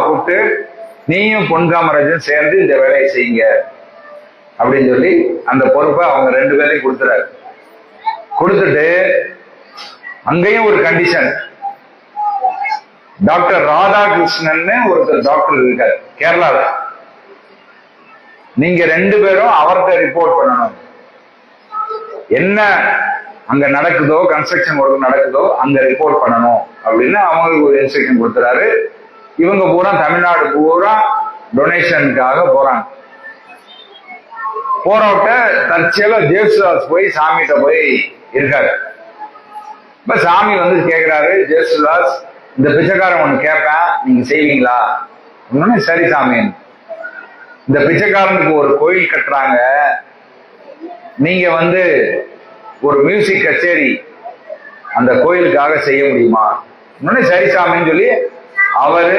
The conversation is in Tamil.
கூப்பிட்டு நீயும் பொன் காமராஜும் சேர்ந்து இந்த வேலையை செய்யுங்க அப்படின்னு சொல்லி அந்த பொறுப்பை அவங்க 2 பேரையும் கொடுத்துறாரு. கொடுத்துட்டு அங்கேயும் ஒரு கண்டிஷன், டாக்டர் ராதாகிருஷ்ணன் ஒருத்தர் டாக்டர் இருக்காரு கேரளால, நீங்க 2 பேரும் அவர்கிட்ட ரிப்போர்ட் பண்ணணும். என்ன அங்க நடக்குதோ, கன்ஸ்ட்ரக்ஷன் ஒர்க் நடக்குதோ அங்க ரிப்போர்ட் பண்ணணும் அப்படின்னு அவங்களுக்கு ஒரு இன்ஸ்ட்ரக்ஷன் கொடுத்துறாரு. இவங்க பூரா தமிழ்நாடு பூரா டொனேஷனுக்காக போறாங்க. போறவட்ட தற்செயலா ஜேசுதாஸ் போய் சாமிகிட்ட போய் இருக்காரு. இப்ப சாமி வந்து கேக்குறாரு, ஜேசுதாஸ் இந்த பிச்சைக்காரன் ஒண்ணு கேட்பேன், நீங்க செய்வீங்களா? சரி சாமி, இந்த பிச்சைக்காரனுக்கு ஒரு கோயில் கட்டுறாங்க, நீங்க வந்து ஒரு மியூசிக் கச்சேரி அந்த கோயிலுக்காக செய்ய முடியுமா? சரி சாமின்னு சொல்லி அவரு